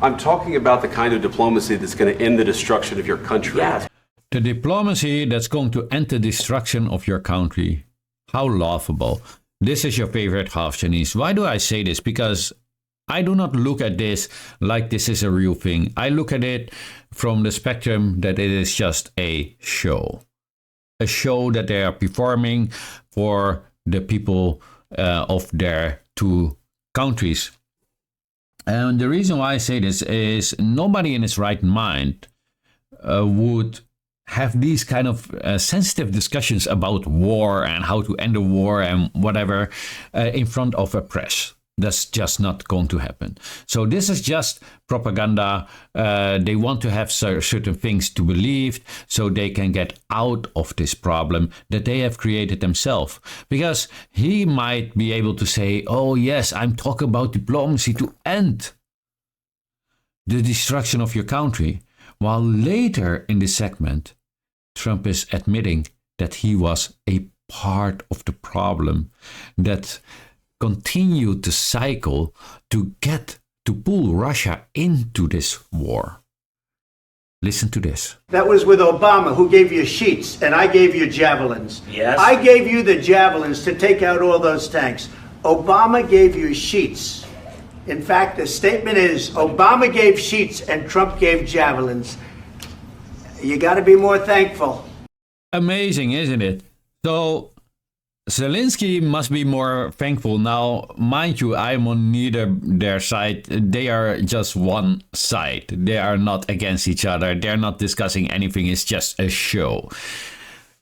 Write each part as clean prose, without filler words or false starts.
I'm talking about the kind of diplomacy that's going to end the destruction of your country. Yes. The diplomacy that's going to end the destruction of your country. How laughable. This is your favorite half Chinese. Why do I say this? Because I do not look at this like this is a real thing. I look at it from the spectrum that it is just a show. A show that they are performing for the people of their two countries. And the reason why I say this is nobody in his right mind would have these kind of sensitive discussions about war and how to end a war and whatever in front of a press. That's just not going to happen. So this is just propaganda. They want to have certain things to believe so they can get out of this problem that they have created themselves. Because he might be able to say, oh yes, I'm talking about diplomacy to end the destruction of your country. While later in this segment, Trump is admitting that he was a part of the problem that continued to cycle to pull Russia into this war. Listen to this. That was with Obama, who gave you sheets, and I gave you javelins. Yes. I gave you the javelins to take out all those tanks. Obama gave you sheets. In fact, the statement is Obama gave sheets and Trump gave javelins. You got to be more thankful. Amazing, isn't it? So Zelensky must be more thankful. Now, mind you, I'm on neither their side. They are just one side. They are not against each other. They're not discussing anything. It's just a show.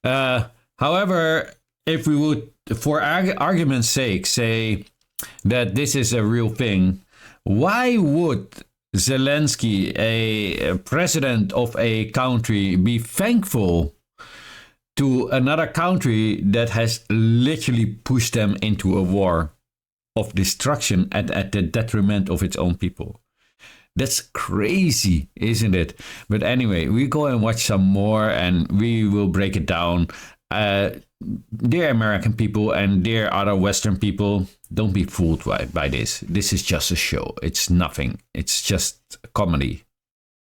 However, if we would, for argument's sake, say that this is a real thing, why would Zelensky, a president of a country, be thankful to another country that has literally pushed them into a war of destruction at the detriment of its own people? That's crazy, isn't it? But anyway, we go and watch some more and we will break it down. Dear American people and dear other Western people, don't be fooled by this. This is just a show. It's nothing. It's just comedy.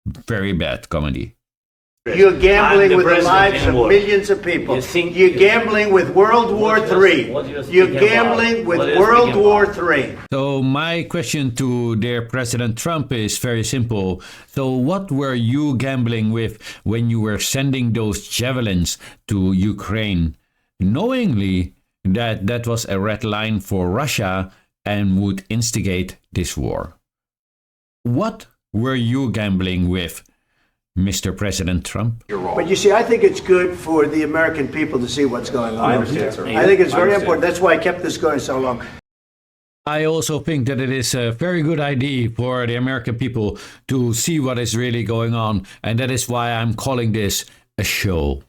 Very bad comedy. You're gambling with the president lives of anymore. millions of people. You You're gambling with World War III. what do you think You're about- gambling with what do you World think War about? III. So my question to dear President Trump is very simple. So what were you gambling with when you were sending those javelins to Ukraine, knowingly that that was a red line for Russia and would instigate this war? What were you gambling with, Mr. President Trump? You're wrong. But you see, I think it's good for the American people to see what's going on. I understand, sir. I think it's I very understand. important. That's why I kept this going so long. I also think that it is a very good idea for the American people to see what is really going on. And that is why I'm calling this a show.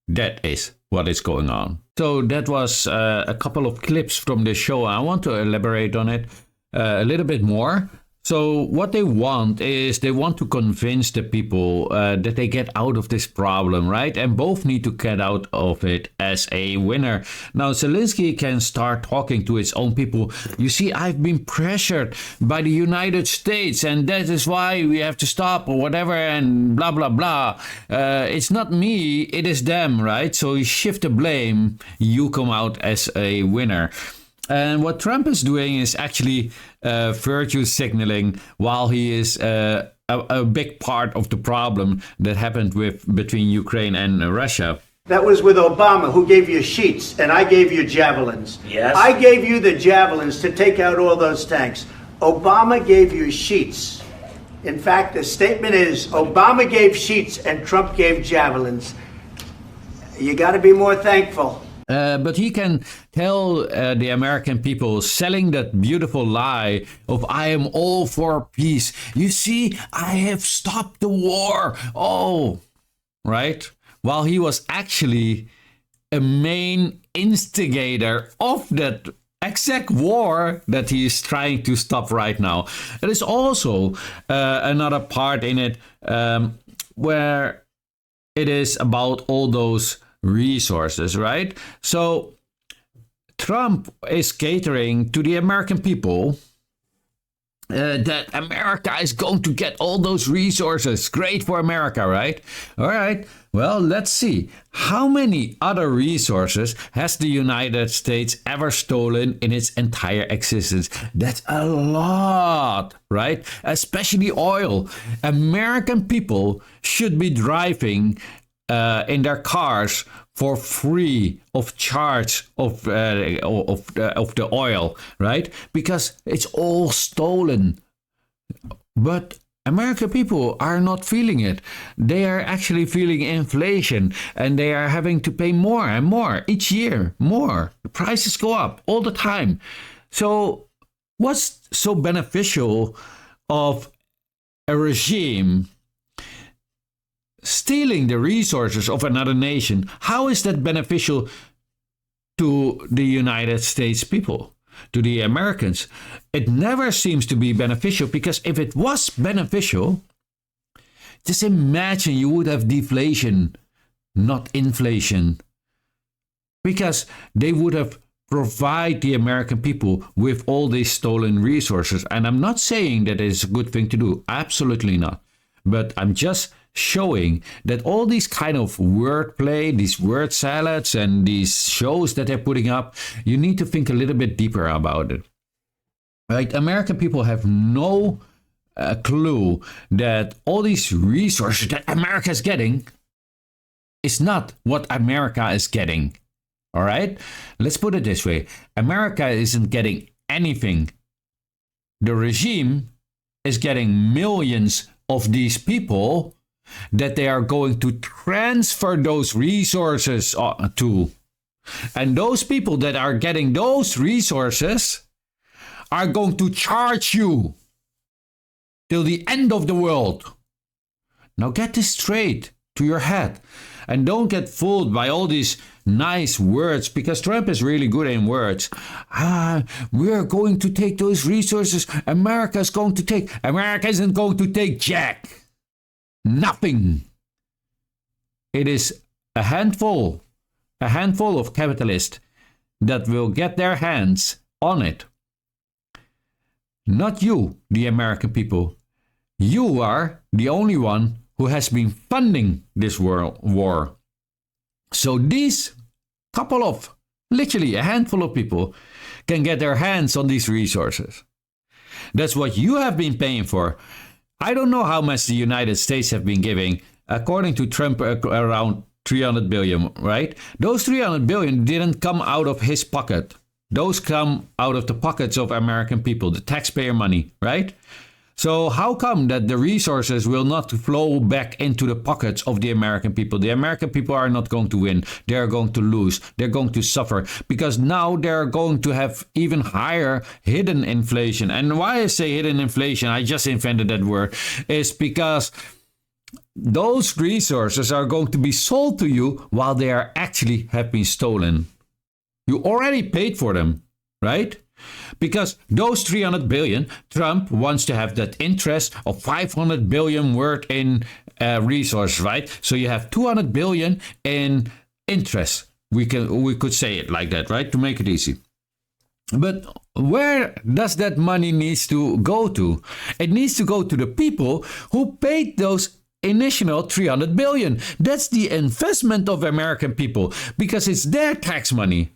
That is what is going on. So that was a couple of clips from the show. I want to elaborate on it a little bit more. So what they want is they want to convince the people that they get out of this problem, right? And both need to get out of it as a winner. Now, Zelensky can start talking to his own people. You see, I've been pressured by the United States, and that is why we have to stop or whatever, and blah, blah, blah. It's not me, it is them, right? So you shift the blame, you come out as a winner. And what Trump is doing is actually virtue signaling while he is a big part of the problem that happened between Ukraine and Russia. That was with Obama, who gave you sheets, and I gave you javelins. Yes. I gave you the javelins to take out all those tanks. Obama gave you sheets. In fact, the statement is Obama gave sheets and Trump gave javelins. You got to be more thankful. But he can tell the American people selling that beautiful lie of I am all for peace. You see, I have stopped the war. Oh, right? While he was actually a main instigator of that exact war that he is trying to stop right now. There is also another part in it where it is about all those resources, right? So Trump is catering to the American people that America is going to get all those resources. Great for America, right? All right. Well, let's see. How many other resources has the United States ever stolen in its entire existence? That's a lot, right? Especially oil. American people should be driving in their cars for free of charge of the oil, right? Because it's all stolen. But American people are not feeling it. They are actually feeling inflation, and they are having to pay more and more each year. More. The prices go up all the time. So what's so beneficial of a regime stealing the resources of another nation? How is that beneficial to the United States people, to the Americans? It never seems to be beneficial, because if it was beneficial, just imagine you would have deflation, not inflation, because they would have provide the American people with all these stolen resources. And I'm not saying that it's a good thing to do. Absolutely not. But I'm just showing that all these kind of wordplay, these word salads and these shows that they're putting up, you need to think a little bit deeper about it. Right? American people have no clue that all these resources that America is getting is not what America is getting. All right? Let's put it this way. America isn't getting anything. The regime is getting millions of these people that they are going to transfer those resources to. And those people that are getting those resources are going to charge you till the end of the world. Now get this straight to your head. And don't get fooled by all these nice words, because Trump is really good in words. We're going to take those resources. America isn't going to take jack. Nothing. It is a handful of capitalists that will get their hands on it. Not you, the American people. You are the only one who has been funding this world war. So these literally a handful of people can get their hands on these resources. That's what you have been paying for. I don't know how much the United States have been giving. According to Trump, around 300 billion, right? Those 300 billion didn't come out of his pocket. Those come out of the pockets of American people, the taxpayer money, right? So how come that the resources will not flow back into the pockets of the American people? The American people are not going to win. They're going to lose. They're going to suffer, because now they're going to have even higher hidden inflation. And why I say hidden inflation, I just invented that word, is because those resources are going to be sold to you while they are actually have been stolen. You already paid for them, right? Because those 300 billion, Trump wants to have that interest of 500 billion worth in resources, right? So you have 200 billion in interest. We could say it like that, right? To make it easy. But where does that money needs to go to? It needs to go to the people who paid those initial 300 billion. That's the investment of American people, because it's their tax money.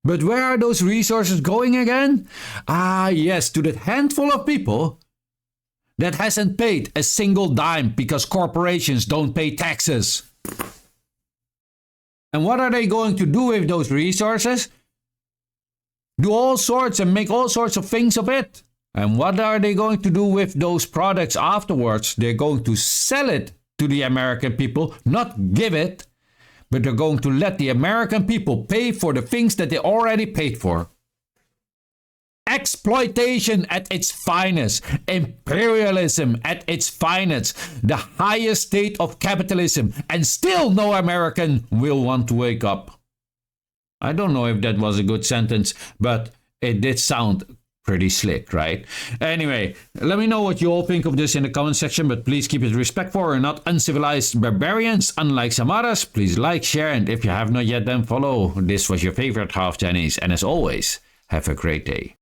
But where are those resources going again? Yes, to that handful of people that hasn't paid a single dime because corporations don't pay taxes. And what are they going to do with those resources? Do all sorts and make all sorts of things of it. And what are they going to do with those products afterwards? They're going to sell it to the American people, not give it. But they're going to let the American people pay for the things that they already paid for. Exploitation at its finest. Imperialism at its finest. The highest state of capitalism. And still no American will want to wake up. I don't know if that was a good sentence, but it did sound pretty slick, right? Anyway, let me know what you all think of this in the comment section, but please keep it respectful. We're not uncivilized barbarians, unlike some others. Please like, share, and if you have not yet, then follow. This was your favorite half Chinese, and as always, have a great day.